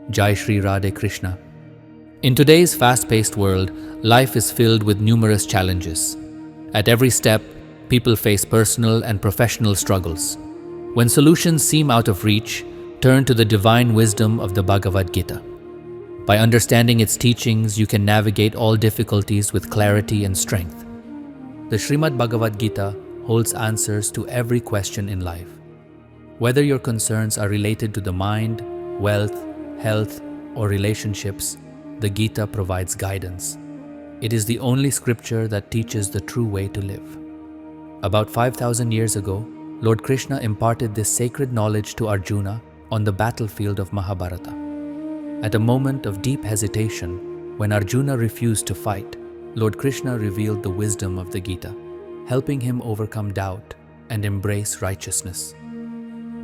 Jai Shri Radhe Krishna. In today's fast-paced world, life is filled with numerous challenges. At every step, people face personal and professional struggles. When solutions seem out of reach, turn to the divine wisdom of the Bhagavad Gita. By understanding its teachings, you can navigate all difficulties with clarity and strength. The Srimad Bhagavad Gita holds answers to every question in life. Whether your concerns are related to the mind, wealth, health, or relationships, the Gita provides guidance. It is the only scripture that teaches the true way to live. About 5,000 years ago, Lord Krishna imparted this sacred knowledge to Arjuna on the battlefield of Mahabharata. At a moment of deep hesitation, when Arjuna refused to fight, Lord Krishna revealed the wisdom of the Gita, helping him overcome doubt and embrace righteousness.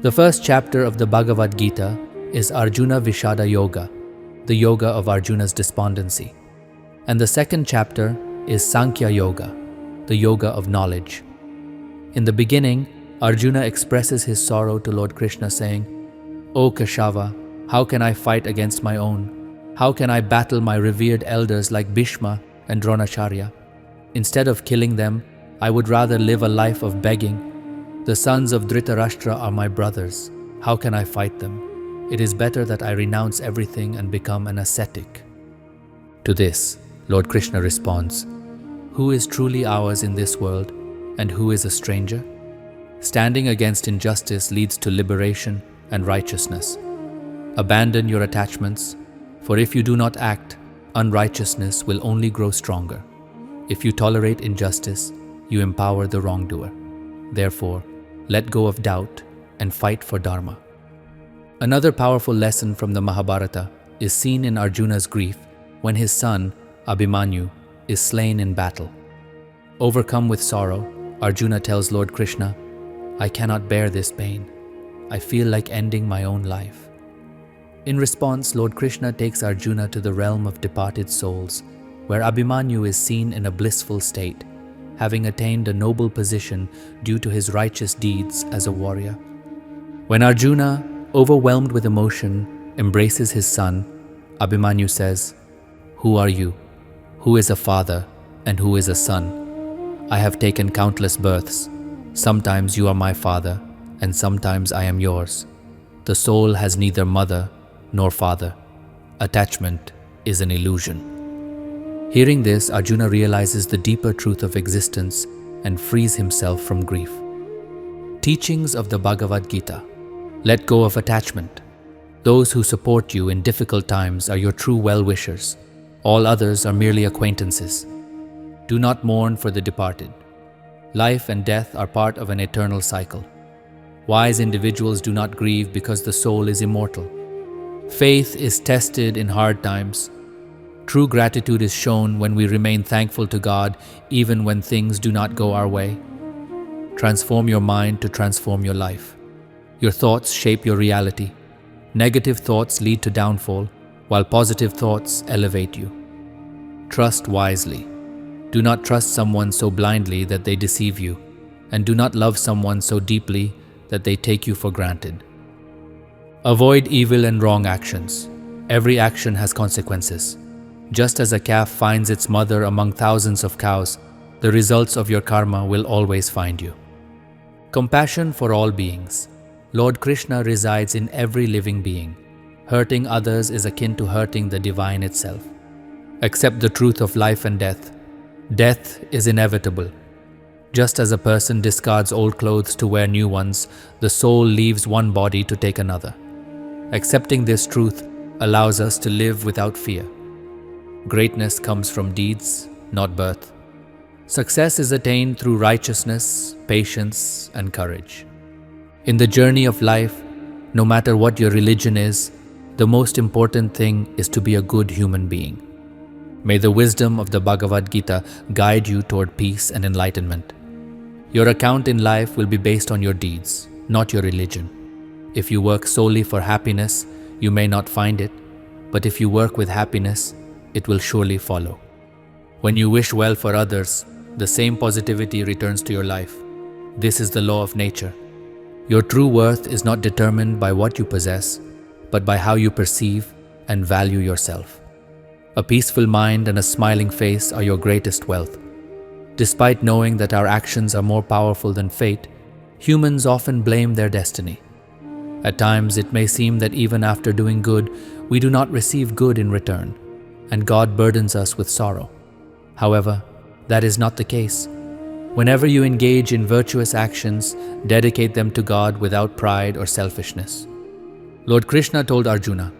The first chapter of the Bhagavad Gita is Arjuna Vishada Yoga, the yoga of Arjuna's despondency. And the second chapter is Sankhya Yoga, the yoga of knowledge. In the beginning, Arjuna expresses his sorrow to Lord Krishna saying, "O Keshava, how can I fight against my own? How can I battle my revered elders like Bhishma and Dronacharya? Instead of killing them, I would rather live a life of begging. The sons of Dhritarashtra are my brothers. How can I fight them? It is better that I renounce everything and become an ascetic." To this, Lord Krishna responds, "Who is truly ours in this world, and who is a stranger? Standing against injustice leads to liberation and righteousness. Abandon your attachments, for if you do not act, unrighteousness will only grow stronger. If you tolerate injustice, you empower the wrongdoer. Therefore, let go of doubt and fight for Dharma." Another powerful lesson from the Mahabharata is seen in Arjuna's grief when his son, Abhimanyu, is slain in battle. Overcome with sorrow, Arjuna tells Lord Krishna, "I cannot bear this pain. I feel like ending my own life." In response, Lord Krishna takes Arjuna to the realm of departed souls, where Abhimanyu is seen in a blissful state, having attained a noble position due to his righteous deeds as a warrior. When Arjuna, overwhelmed with emotion, embraces his son, Abhimanyu says, "Who are you? Who is a father and who is a son? I have taken countless births. Sometimes you are my father, and sometimes I am yours. The soul has neither mother nor father. Attachment is an illusion." Hearing this, Arjuna realizes the deeper truth of existence and frees himself from grief. Teachings of the Bhagavad Gita. Let go of attachment. Those who support you in difficult times are your true well-wishers. All others are merely acquaintances. Do not mourn for the departed. Life and death are part of an eternal cycle. Wise individuals do not grieve because the soul is immortal. Faith is tested in hard times. True gratitude is shown when we remain thankful to God even when things do not go our way. Transform your mind to transform your life. Your thoughts shape your reality. Negative thoughts lead to downfall, while positive thoughts elevate you. Trust wisely. Do not trust someone so blindly that they deceive you, and do not love someone so deeply that they take you for granted. Avoid evil and wrong actions. Every action has consequences. Just as a calf finds its mother among thousands of cows, the results of your karma will always find you. Compassion for all beings. Lord Krishna resides in every living being. Hurting others is akin to hurting the divine itself. Accept the truth of life and death. Death is inevitable. Just as a person discards old clothes to wear new ones, the soul leaves one body to take another. Accepting this truth allows us to live without fear. Greatness comes from deeds, not birth. Success is attained through righteousness, patience, and courage. In the journey of life, no matter what your religion is, the most important thing is to be a good human being. May the wisdom of the Bhagavad Gita guide you toward peace and enlightenment. Your account in life will be based on your deeds, not your religion. If you work solely for happiness, you may not find it, but if you work with happiness, it will surely follow. When you wish well for others, the same positivity returns to your life. This is the law of nature. Your true worth is not determined by what you possess, but by how you perceive and value yourself. A peaceful mind and a smiling face are your greatest wealth. Despite knowing that our actions are more powerful than fate, humans often blame their destiny. At times, it may seem that even after doing good, we do not receive good in return, and God burdens us with sorrow. However, that is not the case. Whenever you engage in virtuous actions, dedicate them to God without pride or selfishness. Lord Krishna told Arjuna,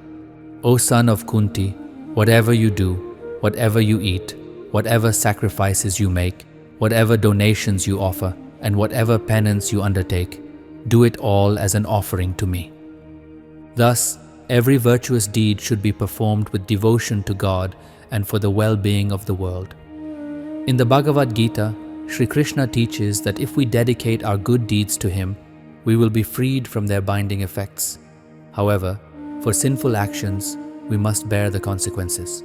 "O son of Kunti, whatever you do, whatever you eat, whatever sacrifices you make, whatever donations you offer, and whatever penance you undertake, do it all as an offering to me." Thus, every virtuous deed should be performed with devotion to God and for the well-being of the world. In the Bhagavad Gita, Shri Krishna teaches that if we dedicate our good deeds to Him, we will be freed from their binding effects. However, for sinful actions, we must bear the consequences.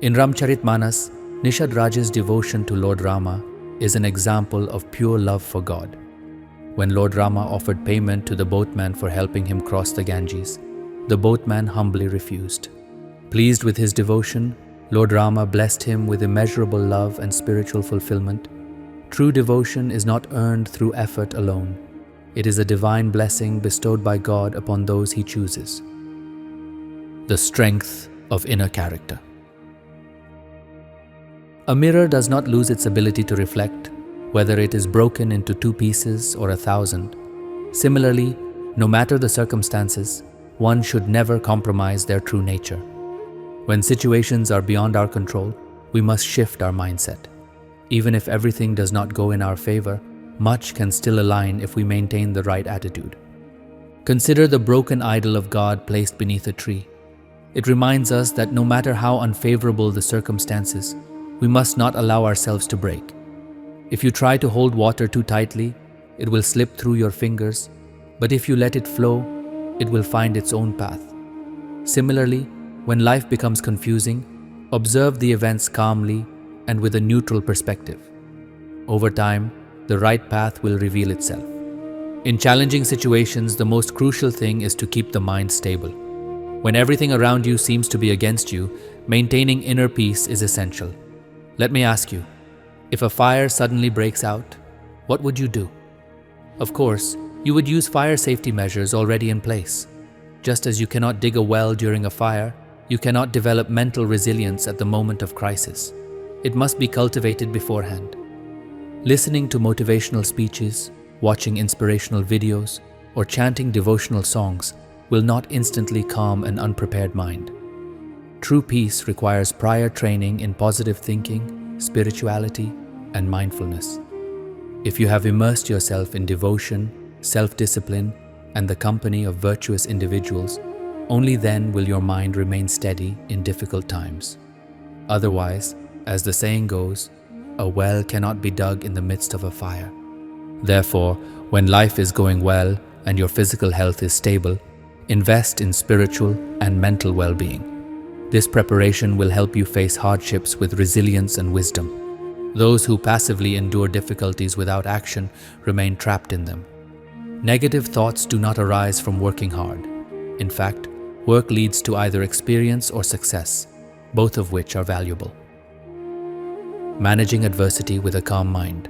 In Ramcharitmanas, Nishad Raja's devotion to Lord Rama is an example of pure love for God. When Lord Rama offered payment to the boatman for helping him cross the Ganges, the boatman humbly refused. Pleased with his devotion, Lord Rama blessed him with immeasurable love and spiritual fulfillment. True devotion is not earned through effort alone. It is a divine blessing bestowed by God upon those He chooses. The strength of inner character. A mirror does not lose its ability to reflect, whether it is broken into 2 pieces or 1,000. Similarly, no matter the circumstances, one should never compromise their true nature. When situations are beyond our control, we must shift our mindset. Even if everything does not go in our favor, much can still align if we maintain the right attitude. Consider the broken idol of God placed beneath a tree. It reminds us that no matter how unfavorable the circumstances, we must not allow ourselves to break. If you try to hold water too tightly, it will slip through your fingers, but if you let it flow, it will find its own path. Similarly, when life becomes confusing, observe the events calmly and with a neutral perspective. Over time, the right path will reveal itself. In challenging situations, the most crucial thing is to keep the mind stable. When everything around you seems to be against you, maintaining inner peace is essential. Let me ask you, if a fire suddenly breaks out, what would you do? Of course, you would use fire safety measures already in place. Just as you cannot dig a well during a fire, you cannot develop mental resilience at the moment of crisis. It must be cultivated beforehand. Listening to motivational speeches, watching inspirational videos, or chanting devotional songs will not instantly calm an unprepared mind. True peace requires prior training in positive thinking, spirituality, and mindfulness. If you have immersed yourself in devotion, self-discipline, and the company of virtuous individuals, only then will your mind remain steady in difficult times. Otherwise, as the saying goes, a well cannot be dug in the midst of a fire. Therefore, when life is going well and your physical health is stable, invest in spiritual and mental well-being. This preparation will help you face hardships with resilience and wisdom. Those who passively endure difficulties without action remain trapped in them. Negative thoughts do not arise from working hard. In fact, work leads to either experience or success, both of which are valuable. Managing adversity with a calm mind.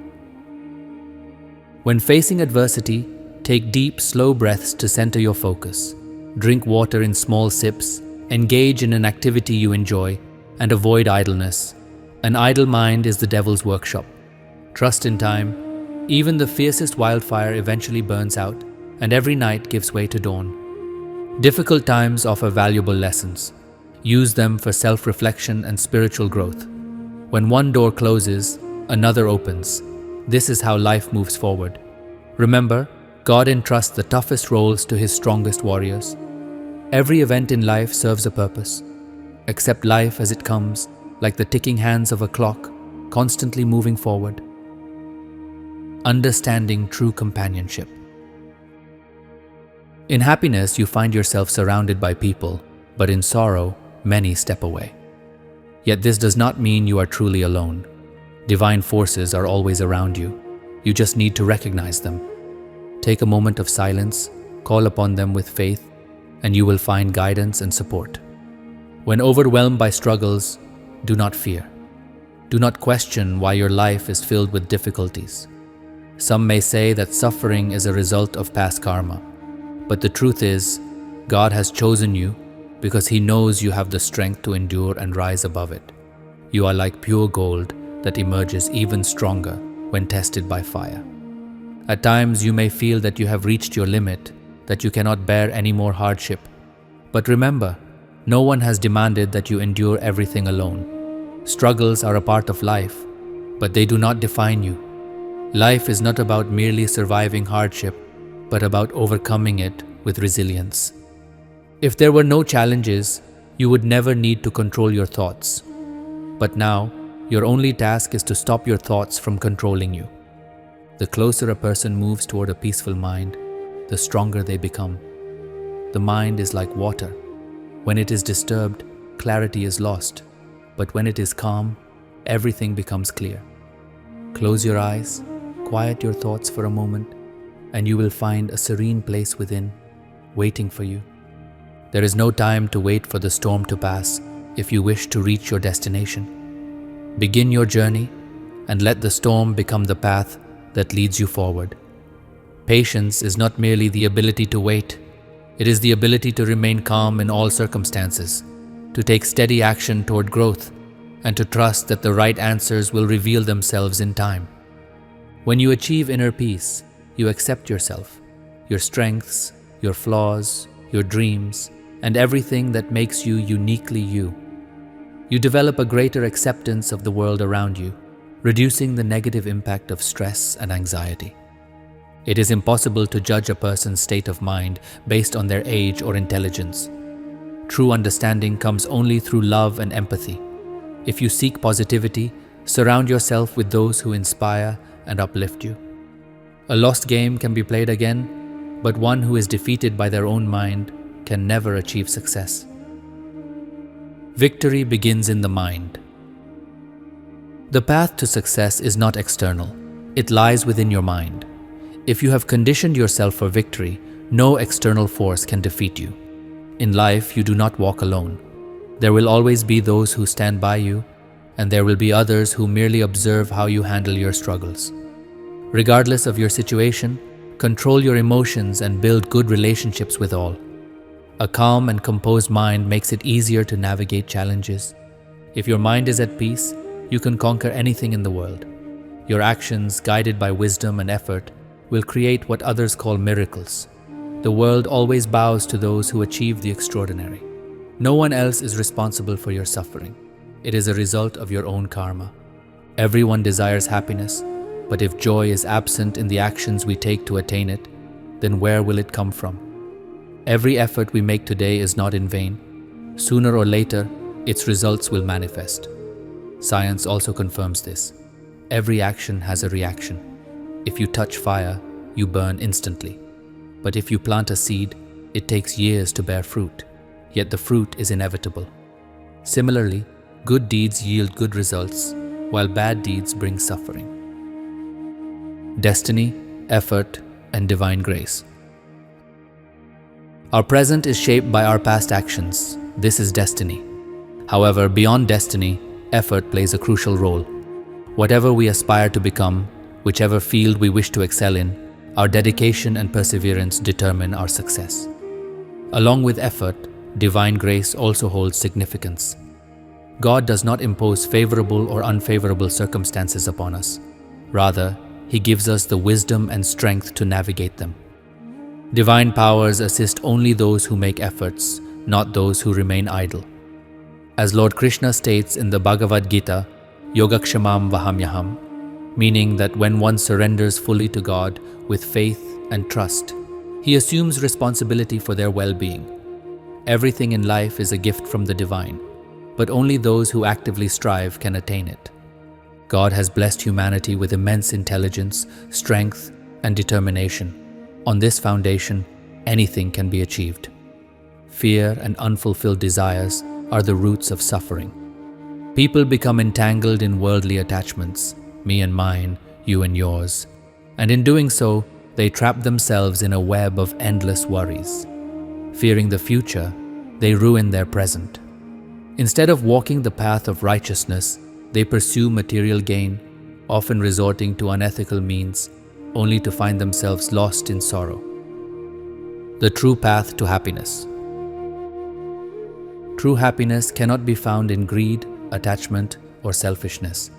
When facing adversity, take deep, slow breaths to center your focus. Drink water in small sips, engage in an activity you enjoy, and avoid idleness. An idle mind is the devil's workshop. Trust in time. Even the fiercest wildfire eventually burns out, and every night gives way to dawn. Difficult times offer valuable lessons. Use them for self-reflection and spiritual growth. When one door closes, another opens. This is how life moves forward. Remember, God entrusts the toughest roles to His strongest warriors. Every event in life serves a purpose. Accept life as it comes, like the ticking hands of a clock, constantly moving forward. Understanding true companionship. In happiness, you find yourself surrounded by people, but in sorrow, many step away. Yet this does not mean you are truly alone. Divine forces are always around you. You just need to recognize them. Take a moment of silence, call upon them with faith, and you will find guidance and support. When overwhelmed by struggles, do not fear. Do not question why your life is filled with difficulties. Some may say that suffering is a result of past karma, but the truth is, God has chosen you because He knows you have the strength to endure and rise above it. You are like pure gold that emerges even stronger when tested by fire. At times you may feel that you have reached your limit, that you cannot bear any more hardship. But remember, no one has demanded that you endure everything alone. Struggles are a part of life, but they do not define you. Life is not about merely surviving hardship, but about overcoming it with resilience. If there were no challenges, you would never need to control your thoughts. But now, your only task is to stop your thoughts from controlling you. The closer a person moves toward a peaceful mind, the stronger they become. The mind is like water. When it is disturbed, clarity is lost. But when it is calm, everything becomes clear. Close your eyes, quiet your thoughts for a moment, and you will find a serene place within, waiting for you. There is no time to wait for the storm to pass if you wish to reach your destination. Begin your journey and let the storm become the path that leads you forward. Patience is not merely the ability to wait, it is the ability to remain calm in all circumstances, to take steady action toward growth, and to trust that the right answers will reveal themselves in time. When you achieve inner peace, you accept yourself, your strengths, your flaws, your dreams, and everything that makes you uniquely you. You develop a greater acceptance of the world around you, reducing the negative impact of stress and anxiety. It is impossible to judge a person's state of mind based on their age or intelligence. True understanding comes only through love and empathy. If you seek positivity, surround yourself with those who inspire and uplift you. A lost game can be played again, but one who is defeated by their own mind can never achieve success. Victory begins in the mind. The path to success is not external. It lies within your mind. If you have conditioned yourself for victory, no external force can defeat you. In life, you do not walk alone. There will always be those who stand by you, and there will be others who merely observe how you handle your struggles. Regardless of your situation, control your emotions and build good relationships with all. A calm and composed mind makes it easier to navigate challenges. If your mind is at peace, you can conquer anything in the world. Your actions, guided by wisdom and effort, will create what others call miracles. The world always bows to those who achieve the extraordinary. No one else is responsible for your suffering. It is a result of your own karma. Everyone desires happiness, but if joy is absent in the actions we take to attain it, then where will it come from? Every effort we make today is not in vain. Sooner or later, its results will manifest. Science also confirms this. Every action has a reaction. If you touch fire, you burn instantly. But if you plant a seed, it takes years to bear fruit, yet the fruit is inevitable. Similarly, good deeds yield good results, while bad deeds bring suffering. Destiny, effort, and divine grace. Our present is shaped by our past actions. This is destiny. However, beyond destiny, effort plays a crucial role. Whatever we aspire to become, whichever field we wish to excel in, our dedication and perseverance determine our success. Along with effort, divine grace also holds significance. God does not impose favorable or unfavorable circumstances upon us. Rather, He gives us the wisdom and strength to navigate them. Divine powers assist only those who make efforts, not those who remain idle. As Lord Krishna states in the Bhagavad Gita, Yogakshamam Vahamyaham, meaning that when one surrenders fully to God with faith and trust, he assumes responsibility for their well-being. Everything in life is a gift from the divine, but only those who actively strive can attain it. God has blessed humanity with immense intelligence, strength, and determination. On this foundation, anything can be achieved. Fear and unfulfilled desires are the roots of suffering. People become entangled in worldly attachments, me and mine, you and yours, and in doing so, they trap themselves in a web of endless worries. Fearing the future, they ruin their present. Instead of walking the path of righteousness, they pursue material gain, often resorting to unethical means, only to find themselves lost in sorrow. The true path to happiness. True happiness cannot be found in greed, attachment, or selfishness.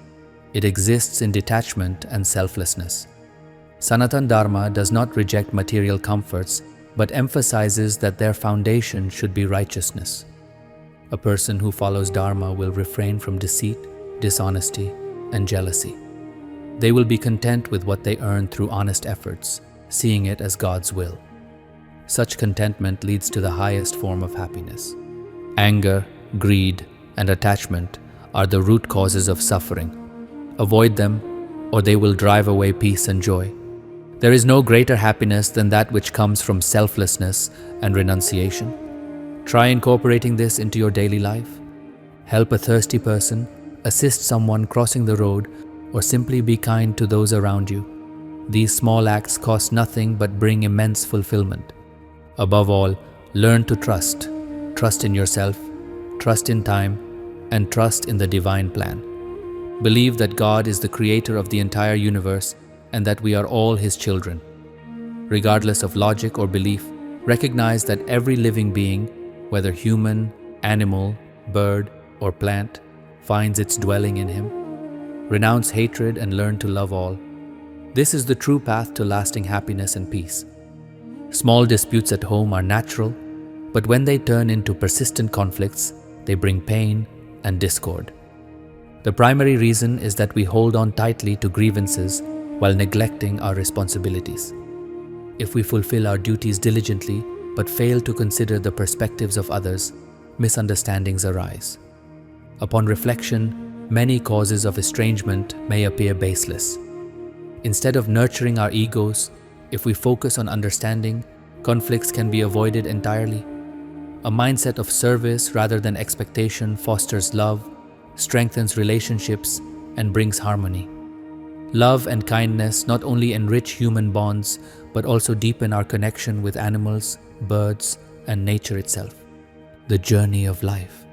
It exists in detachment and selflessness. Sanatana Dharma does not reject material comforts, but emphasizes that their foundation should be righteousness. A person who follows Dharma will refrain from deceit, dishonesty, and jealousy. They will be content with what they earn through honest efforts, seeing it as God's will. Such contentment leads to the highest form of happiness. Anger, greed, and attachment are the root causes of suffering. Avoid them, or they will drive away peace and joy. There is no greater happiness than that which comes from selflessness and renunciation. Try incorporating this into your daily life. Help a thirsty person, assist someone crossing the road, or simply be kind to those around you. These small acts cost nothing but bring immense fulfillment. Above all, learn to trust. Trust in yourself, trust in time, and trust in the divine plan. Believe that God is the creator of the entire universe and that we are all His children. Regardless of logic or belief, recognize that every living being, whether human, animal, bird, or plant, finds its dwelling in Him. Renounce hatred and learn to love all. This is the true path to lasting happiness and peace. Small disputes at home are natural, but when they turn into persistent conflicts, they bring pain and discord. The primary reason is that we hold on tightly to grievances while neglecting our responsibilities. If we fulfill our duties diligently but fail to consider the perspectives of others, misunderstandings arise. Upon reflection, many causes of estrangement may appear baseless. Instead of nurturing our egos, if we focus on understanding, conflicts can be avoided entirely. A mindset of service rather than expectation fosters love, strengthens relationships, and brings harmony. Love and kindness not only enrich human bonds, but also deepen our connection with animals, birds, and nature itself. The journey of life.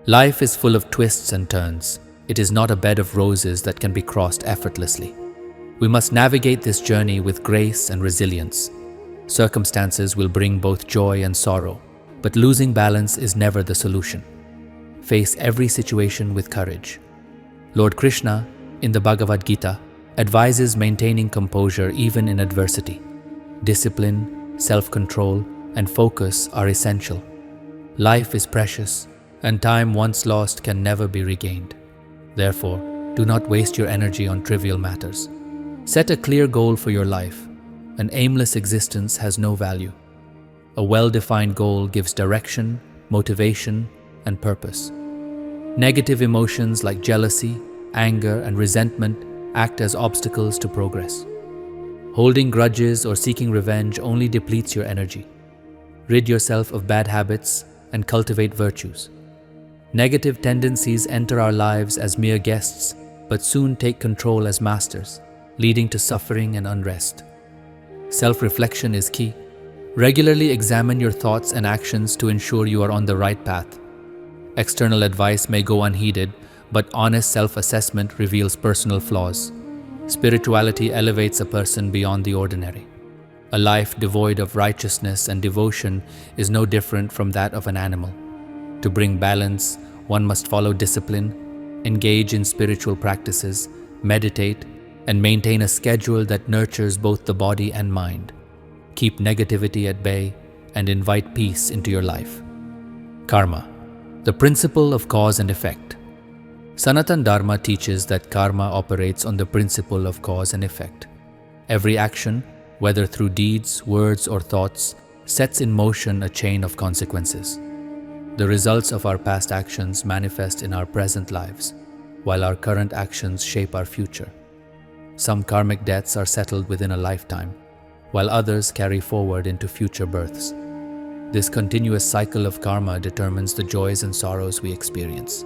Life is full of twists and turns. It is not a bed of roses that can be crossed effortlessly. We must navigate this journey with grace and resilience. Circumstances will bring both joy and sorrow, but losing balance is never the solution. Face every situation with courage. Lord Krishna, in the Bhagavad Gita, advises maintaining composure even in adversity. Discipline, self-control, and focus are essential. Life is precious, and time once lost can never be regained. Therefore, do not waste your energy on trivial matters. Set a clear goal for your life. An aimless existence has no value. A well-defined goal gives direction, motivation, and purpose. Negative emotions like jealousy, anger, and resentment act as obstacles to progress. Holding grudges or seeking revenge only depletes your energy. Rid yourself of bad habits and cultivate virtues. Negative tendencies enter our lives as mere guests, but soon take control as masters, leading to suffering and unrest. Self-reflection is key. Regularly examine your thoughts and actions to ensure you are on the right path. External advice may go unheeded, but honest self-assessment reveals personal flaws. Spirituality elevates a person beyond the ordinary. A life devoid of righteousness and devotion is no different from that of an animal. To bring balance, one must follow discipline, engage in spiritual practices, meditate, and maintain a schedule that nurtures both the body and mind. Keep negativity at bay and invite peace into your life. Karma, the principle of cause and effect. Sanatana Dharma teaches that karma operates on the principle of cause and effect. Every action, whether through deeds, words, or thoughts, sets in motion a chain of consequences. The results of our past actions manifest in our present lives, while our current actions shape our future. Some karmic debts are settled within a lifetime, while others carry forward into future births. This continuous cycle of karma determines the joys and sorrows we experience.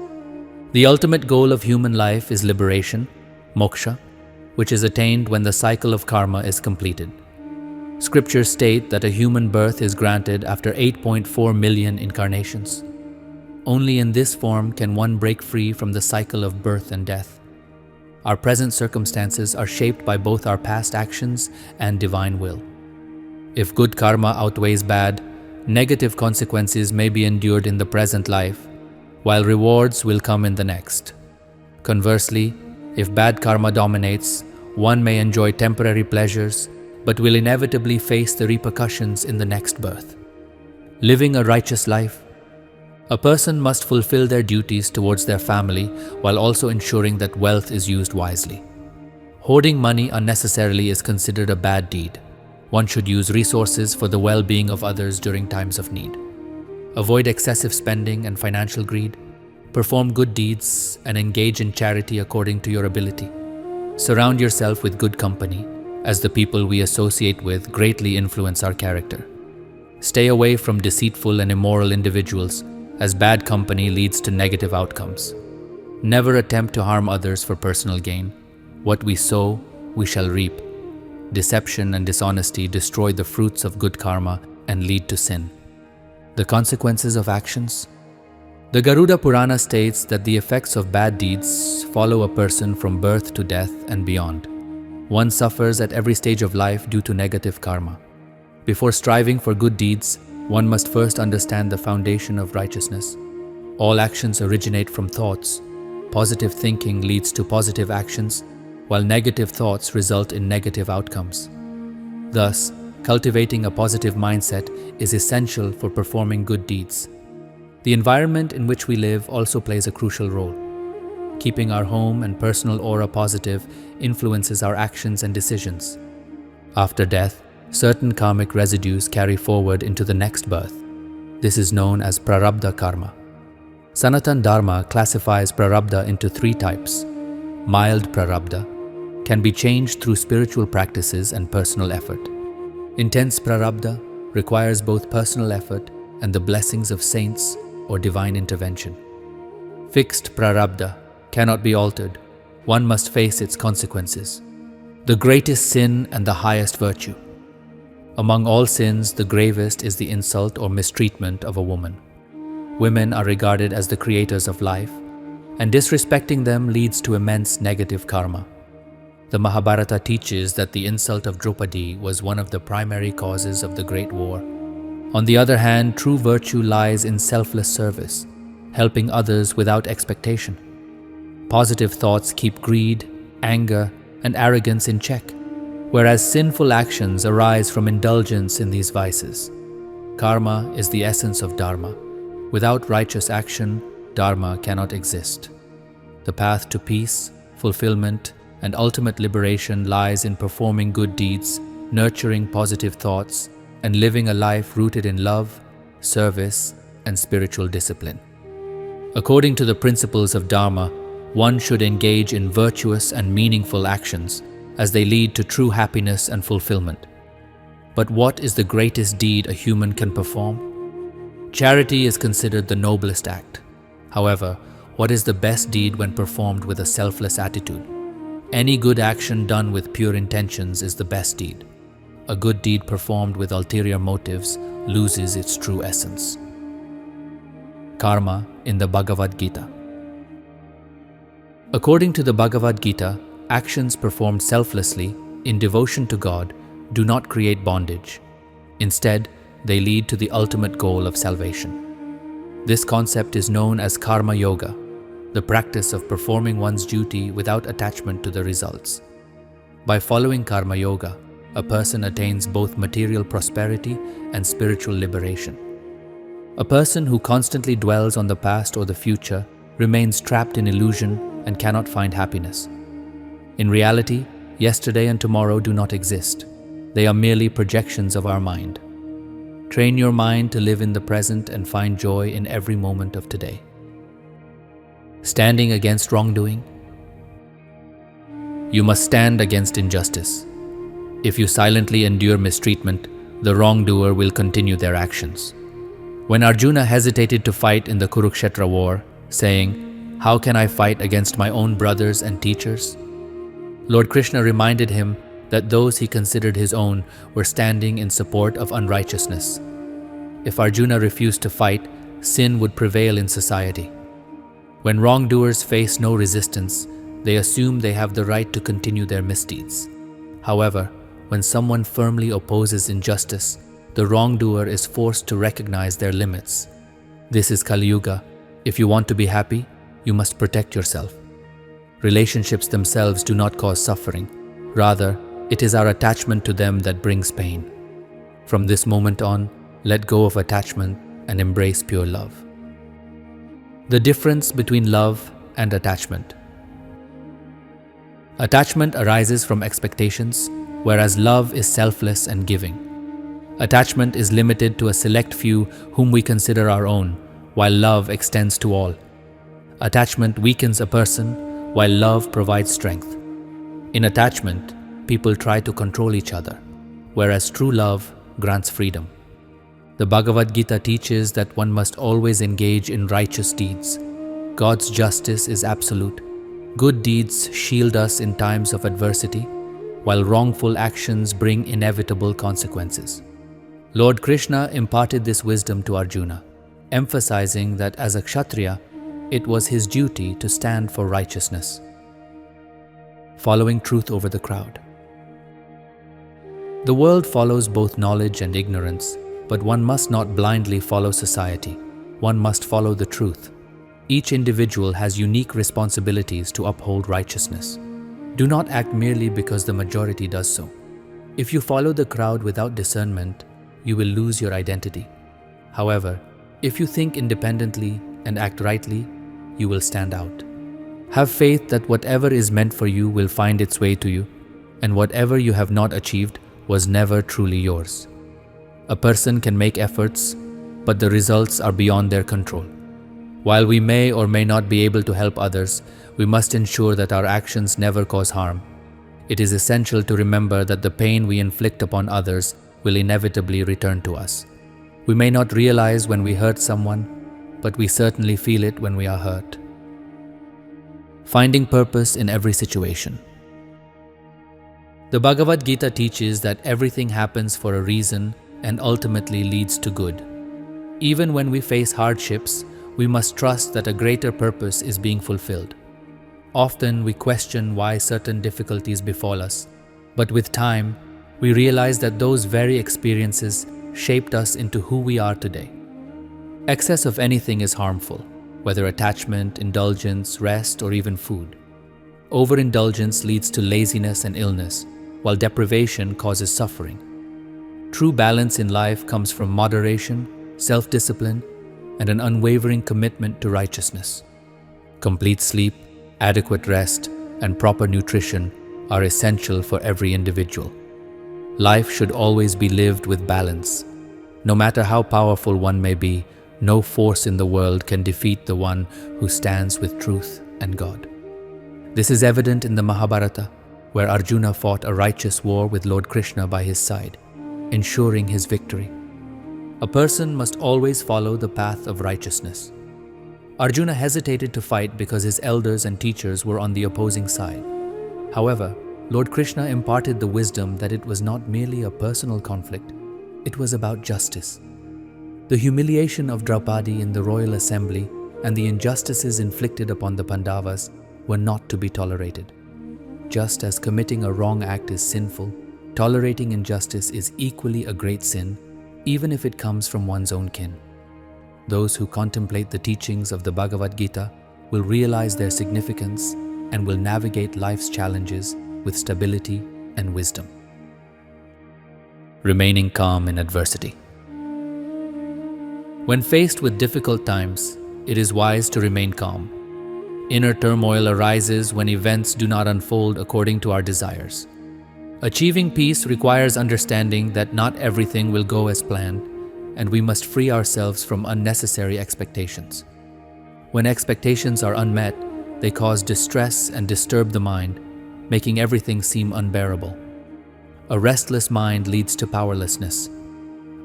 The ultimate goal of human life is liberation, moksha, which is attained when the cycle of karma is completed. Scriptures state that a human birth is granted after 8.4 million incarnations. Only in this form can one break free from the cycle of birth and death. Our present circumstances are shaped by both our past actions and divine will. If good karma outweighs bad, negative consequences may be endured in the present life, while rewards will come in the next. Conversely, if bad karma dominates, one may enjoy temporary pleasures, but will inevitably face the repercussions in the next birth. Living a righteous life. A person must fulfill their duties towards their family while also ensuring that wealth is used wisely. Hoarding money unnecessarily is considered a bad deed. One should use resources for the well-being of others during times of need. Avoid excessive spending and financial greed. Perform good deeds and engage in charity according to your ability. Surround yourself with good company, as the people we associate with greatly influence our character. Stay away from deceitful and immoral individuals, as bad company leads to negative outcomes. Never attempt to harm others for personal gain. What we sow, we shall reap. Deception and dishonesty destroy the fruits of good karma and lead to sin. The consequences of actions. The Garuda Purana states that the effects of bad deeds follow a person from birth to death and beyond. One suffers at every stage of life due to negative karma. Before striving for good deeds, one must first understand the foundation of righteousness. All actions originate from thoughts. Positive thinking leads to positive actions, while negative thoughts result in negative outcomes. Thus, cultivating a positive mindset is essential for performing good deeds. The environment in which we live also plays a crucial role. Keeping our home and personal aura positive influences our actions and decisions. After death, certain karmic residues carry forward into the next birth. This is known as prarabdha karma. Sanatan Dharma classifies prarabdha into 3 types. Mild prarabdha can be changed through spiritual practices and personal effort. Intense prarabdha requires both personal effort and the blessings of saints or divine intervention. Fixed prarabdha cannot be altered. One must face its consequences. The greatest sin and the highest virtue. Among all sins, the gravest is the insult or mistreatment of a woman. Women are regarded as the creators of life, and disrespecting them leads to immense negative karma. The Mahabharata teaches that the insult of Draupadi was one of the primary causes of the Great War. On the other hand, true virtue lies in selfless service, helping others without expectation. Positive thoughts keep greed, anger, and arrogance in check, whereas sinful actions arise from indulgence in these vices. Karma is the essence of Dharma. Without righteous action, Dharma cannot exist. The path to peace, fulfillment, and ultimate liberation lies in performing good deeds, nurturing positive thoughts, and living a life rooted in love, service, and spiritual discipline. According to the principles of Dharma, one should engage in virtuous and meaningful actions as they lead to true happiness and fulfillment. But what is the greatest deed a human can perform? Charity is considered the noblest act. However, what is the best deed when performed with a selfless attitude? Any good action done with pure intentions is the best deed. A good deed performed with ulterior motives loses its true essence. Karma in the Bhagavad Gita. According to the Bhagavad Gita, actions performed selflessly, in devotion to God, do not create bondage. Instead, they lead to the ultimate goal of salvation. This concept is known as Karma Yoga, the practice of performing one's duty without attachment to the results. By following Karma Yoga, a person attains both material prosperity and spiritual liberation. A person who constantly dwells on the past or the future remains trapped in illusion and cannot find happiness. In reality, yesterday and tomorrow do not exist. They are merely projections of our mind. Train your mind to live in the present and find joy in every moment of today. Standing against wrongdoing. You must stand against injustice. If you silently endure mistreatment, the wrongdoer will continue their actions. When Arjuna hesitated to fight in the Kurukshetra war, saying, "How can I fight against my own brothers and teachers?" Lord Krishna reminded him that those he considered his own were standing in support of unrighteousness. If Arjuna refused to fight, sin would prevail in society. When wrongdoers face no resistance, they assume they have the right to continue their misdeeds. However, when someone firmly opposes injustice, the wrongdoer is forced to recognize their limits. This is Kali Yuga. If you want to be happy, you must protect yourself. Relationships themselves do not cause suffering. Rather, it is our attachment to them that brings pain. From this moment on, let go of attachment and embrace pure love. The difference between love and attachment. Attachment arises from expectations, whereas love is selfless and giving. Attachment is limited to a select few whom we consider our own, while love extends to all. Attachment weakens a person, while love provides strength. In attachment, people try to control each other, whereas true love grants freedom. The Bhagavad Gita teaches that one must always engage in righteous deeds. God's justice is absolute. Good deeds shield us in times of adversity, while wrongful actions bring inevitable consequences. Lord Krishna imparted this wisdom to Arjuna, emphasizing that as a Kshatriya, it was his duty to stand for righteousness. Following truth over the crowd. The world follows both knowledge and ignorance, but one must not blindly follow society. One must follow the truth. Each individual has unique responsibilities to uphold righteousness. Do not act merely because the majority does so. If you follow the crowd without discernment, you will lose your identity. However, if you think independently and act rightly, you will stand out. Have faith that whatever is meant for you will find its way to you, and whatever you have not achieved was never truly yours. A person can make efforts, but the results are beyond their control. While we may or may not be able to help others, we must ensure that our actions never cause harm. It is essential to remember that the pain we inflict upon others will inevitably return to us. We may not realize when we hurt someone, but we certainly feel it when we are hurt. Finding purpose in every situation. The Bhagavad Gita teaches that everything happens for a reason and ultimately leads to good. Even when we face hardships, we must trust that a greater purpose is being fulfilled. Often we question why certain difficulties befall us, but with time, we realize that those very experiences shaped us into who we are today. Excess of anything is harmful, whether attachment, indulgence, rest, or even food. Overindulgence leads to laziness and illness, while deprivation causes suffering. True balance in life comes from moderation, self-discipline, and an unwavering commitment to righteousness. Complete sleep, adequate rest, and proper nutrition are essential for every individual. Life should always be lived with balance. No matter how powerful one may be, no force in the world can defeat the one who stands with truth and God. This is evident in the Mahabharata, where Arjuna fought a righteous war with Lord Krishna by his side, ensuring his victory. A person must always follow the path of righteousness. Arjuna hesitated to fight because his elders and teachers were on the opposing side. However, Lord Krishna imparted the wisdom that it was not merely a personal conflict, it was about justice. The humiliation of Draupadi in the royal assembly and the injustices inflicted upon the Pandavas were not to be tolerated. Just as committing a wrong act is sinful, tolerating injustice is equally a great sin, even if it comes from one's own kin. Those who contemplate the teachings of the Bhagavad Gita will realize their significance and will navigate life's challenges with stability and wisdom. Remaining calm in adversity. When faced with difficult times, it is wise to remain calm. Inner turmoil arises when events do not unfold according to our desires. Achieving peace requires understanding that not everything will go as planned, and we must free ourselves from unnecessary expectations. When expectations are unmet, they cause distress and disturb the mind, making everything seem unbearable. A restless mind leads to powerlessness.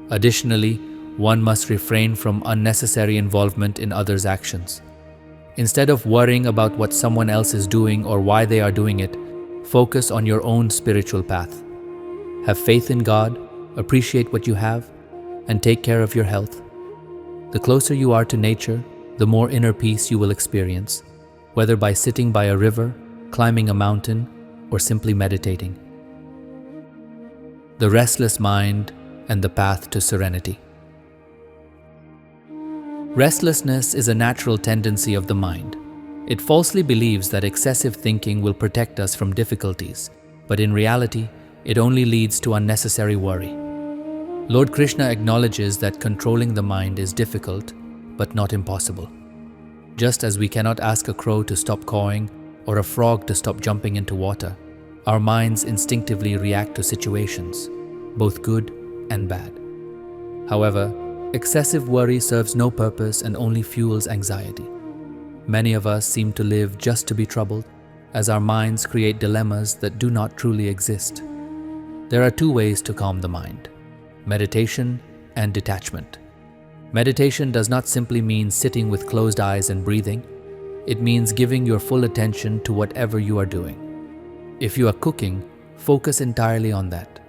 Additionally, one must refrain from unnecessary involvement in others' actions. Instead of worrying about what someone else is doing or why they are doing it, focus on your own spiritual path. Have faith in God, appreciate what you have, and take care of your health. The closer you are to nature, the more inner peace you will experience, whether by sitting by a river, climbing a mountain, or simply meditating. The restless mind and the path to serenity. Restlessness is a natural tendency of the mind. It falsely believes that excessive thinking will protect us from difficulties, but in reality, it only leads to unnecessary worry. Lord Krishna acknowledges that controlling the mind is difficult, but not impossible. Just as we cannot ask a crow to stop cawing or a frog to stop jumping into water, our minds instinctively react to situations, both good and bad. However, excessive worry serves no purpose and only fuels anxiety. Many of us seem to live just to be troubled, as our minds create dilemmas that do not truly exist. There are two ways to calm the mind: meditation and detachment. Meditation does not simply mean sitting with closed eyes and breathing. It means giving your full attention to whatever you are doing. If you are cooking, focus entirely on that.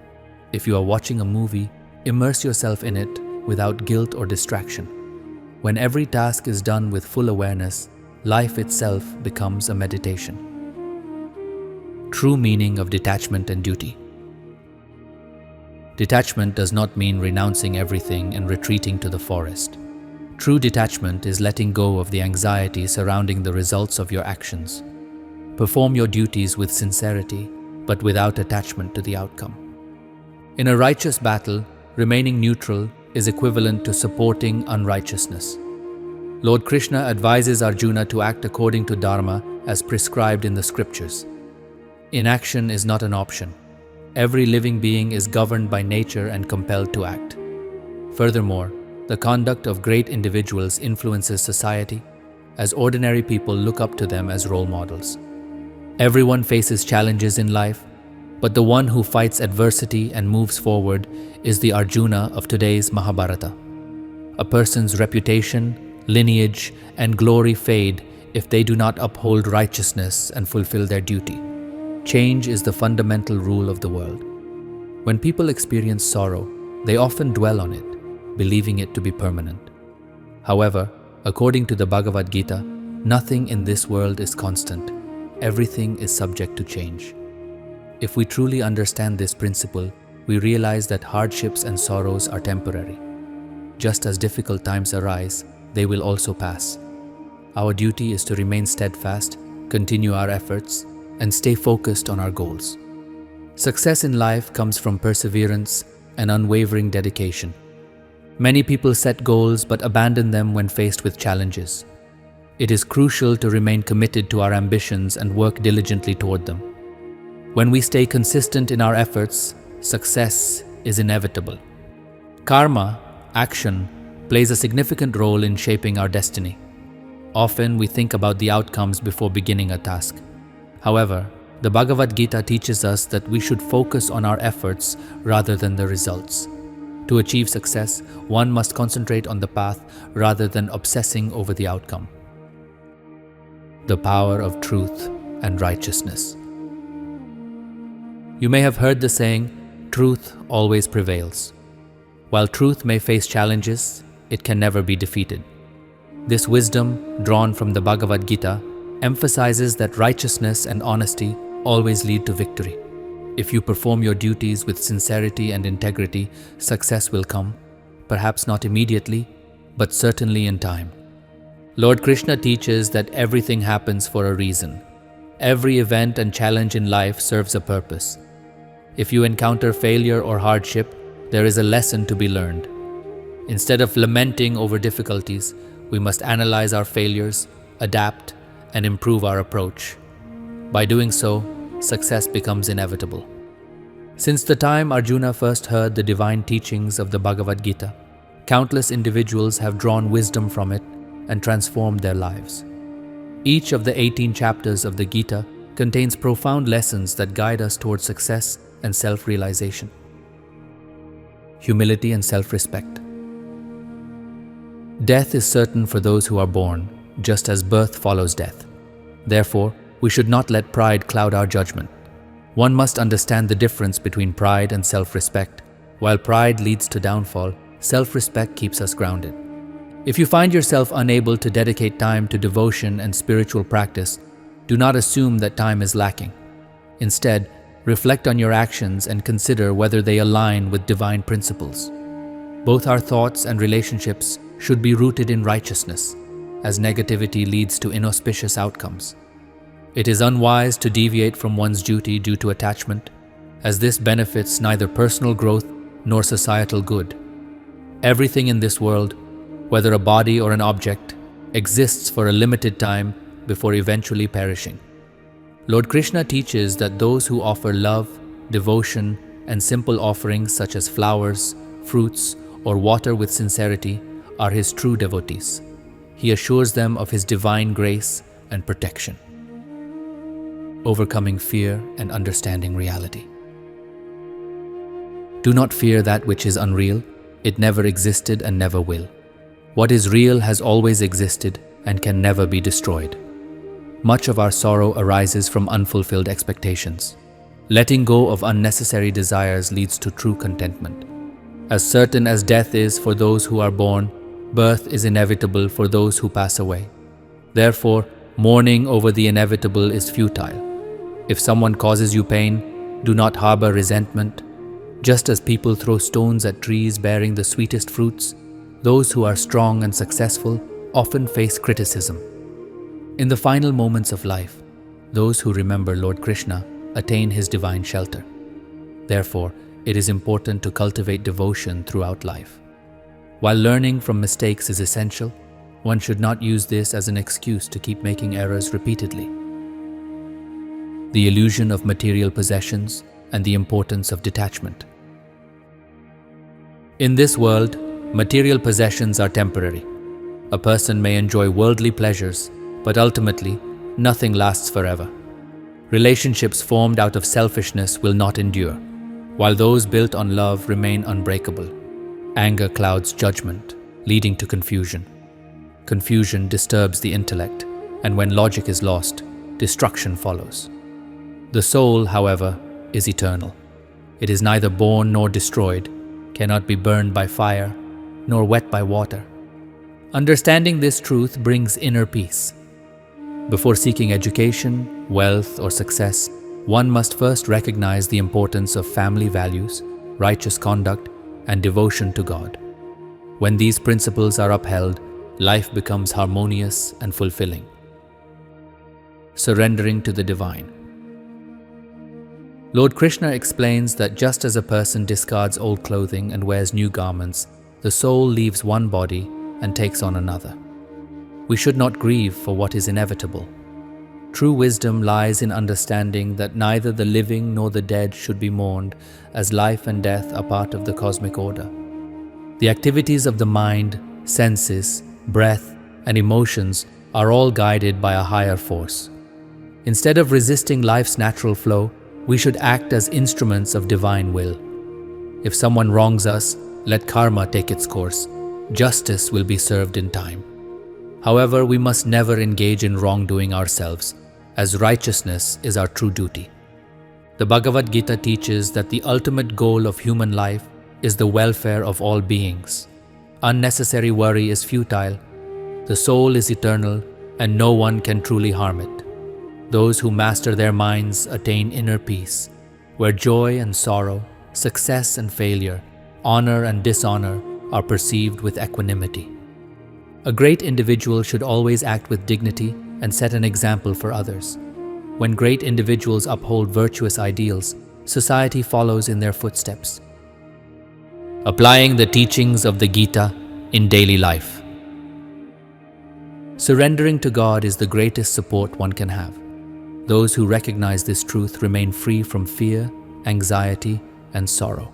If you are watching a movie, immerse yourself in it without guilt or distraction. When every task is done with full awareness, life itself becomes a meditation. True meaning of detachment and duty. Detachment does not mean renouncing everything and retreating to the forest. True detachment is letting go of the anxiety surrounding the results of your actions. Perform your duties with sincerity, but without attachment to the outcome. In a righteous battle, remaining neutral is equivalent to supporting unrighteousness. Lord Krishna advises Arjuna to act according to Dharma as prescribed in the scriptures. Inaction is not an option. Every living being is governed by nature and compelled to act. Furthermore, the conduct of great individuals influences society, as ordinary people look up to them as role models. Everyone faces challenges in life, but the one who fights adversity and moves forward is the Arjuna of today's Mahabharata. A person's reputation, lineage, and glory fade if they do not uphold righteousness and fulfill their duty. Change is the fundamental rule of the world. When people experience sorrow, they often dwell on it, believing it to be permanent. However, according to the Bhagavad Gita, nothing in this world is constant. Everything is subject to change. If we truly understand this principle, we realize that hardships and sorrows are temporary. Just as difficult times arise, they will also pass. Our duty is to remain steadfast, continue our efforts, and stay focused on our goals. Success in life comes from perseverance and unwavering dedication. Many people set goals but abandon them when faced with challenges. It is crucial to remain committed to our ambitions and work diligently toward them. When we stay consistent in our efforts, success is inevitable. Karma, action, plays a significant role in shaping our destiny. Often we think about the outcomes before beginning a task. However, the Bhagavad Gita teaches us that we should focus on our efforts rather than the results. To achieve success, one must concentrate on the path rather than obsessing over the outcome. The power of truth and righteousness. You may have heard the saying, "Truth always prevails." While truth may face challenges, it can never be defeated. This wisdom, drawn from the Bhagavad Gita, emphasizes that righteousness and honesty always lead to victory. If you perform your duties with sincerity and integrity, success will come, perhaps not immediately, but certainly in time. Lord Krishna teaches that everything happens for a reason. Every event and challenge in life serves a purpose. If you encounter failure or hardship, there is a lesson to be learned. Instead of lamenting over difficulties, we must analyze our failures, adapt, and improve our approach. By doing so, success becomes inevitable. Since the time Arjuna first heard the divine teachings of the Bhagavad Gita, countless individuals have drawn wisdom from it and transformed their lives. Each of the 18 chapters of the Gita contains profound lessons that guide us towards success and self-realization. Humility and self-respect. Death is certain for those who are born, just as birth follows death. Therefore, we should not let pride cloud our judgment. One must understand the difference between pride and self-respect. While pride leads to downfall, self-respect keeps us grounded. If you find yourself unable to dedicate time to devotion and spiritual practice, do not assume that time is lacking. Instead, reflect on your actions and consider whether they align with divine principles. Both our thoughts and relationships should be rooted in righteousness, as negativity leads to inauspicious outcomes. It is unwise to deviate from one's duty due to attachment, as this benefits neither personal growth nor societal good. Everything in this world, whether a body or an object, exists for a limited time before eventually perishing. Lord Krishna teaches that those who offer love, devotion, and simple offerings such as flowers, fruits, or water with sincerity are his true devotees. He assures them of his divine grace and protection. Overcoming fear and understanding reality. Do not fear that which is unreal. It never existed and never will. What is real has always existed and can never be destroyed. Much of our sorrow arises from unfulfilled expectations. Letting go of unnecessary desires leads to true contentment. As certain as death is for those who are born, birth is inevitable for those who pass away. Therefore, mourning over the inevitable is futile. If someone causes you pain, do not harbor resentment. Just as people throw stones at trees bearing the sweetest fruits, those who are strong and successful often face criticism. In the final moments of life, those who remember Lord Krishna attain his divine shelter. Therefore, it is important to cultivate devotion throughout life. While learning from mistakes is essential, one should not use this as an excuse to keep making errors repeatedly. The illusion of material possessions and the importance of detachment. In this world, material possessions are temporary. A person may enjoy worldly pleasures, but ultimately, nothing lasts forever. Relationships formed out of selfishness will not endure, while those built on love remain unbreakable. Anger clouds judgment, leading to confusion. Confusion disturbs the intellect, and when logic is lost, destruction follows. The soul, however, is eternal. It is neither born nor destroyed, cannot be burned by fire, nor wet by water. Understanding this truth brings inner peace. Before seeking education, wealth, or success, one must first recognize the importance of family values, righteous conduct, and devotion to God. When these principles are upheld, life becomes harmonious and fulfilling. Surrendering to the divine. Lord Krishna explains that just as a person discards old clothing and wears new garments, the soul leaves one body and takes on another. We should not grieve for what is inevitable. True wisdom lies in understanding that neither the living nor the dead should be mourned, as life and death are part of the cosmic order. The activities of the mind, senses, breath, and emotions are all guided by a higher force. Instead of resisting life's natural flow, we should act as instruments of divine will. If someone wrongs us, let karma take its course. Justice will be served in time. However, we must never engage in wrongdoing ourselves, as righteousness is our true duty. The Bhagavad Gita teaches that the ultimate goal of human life is the welfare of all beings. Unnecessary worry is futile. The soul is eternal, and no one can truly harm it. Those who master their minds attain inner peace, where joy and sorrow, success and failure, honor and dishonor are perceived with equanimity. A great individual should always act with dignity and set an example for others. When great individuals uphold virtuous ideals, society follows in their footsteps. Applying the teachings of the Gita in daily life. Surrendering to God is the greatest support one can have. Those who recognize this truth remain free from fear, anxiety, and sorrow.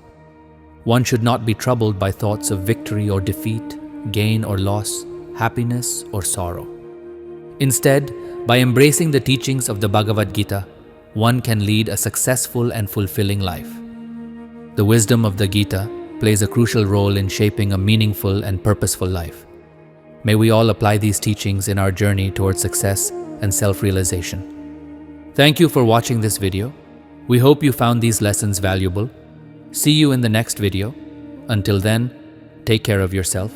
One should not be troubled by thoughts of victory or defeat, gain or loss, happiness or sorrow. Instead, by embracing the teachings of the Bhagavad Gita, one can lead a successful and fulfilling life. The wisdom of the Gita plays a crucial role in shaping a meaningful and purposeful life. May we all apply these teachings in our journey towards success and self-realization. Thank you for watching this video. We hope you found these lessons valuable. See you in the next video. Until then, take care of yourself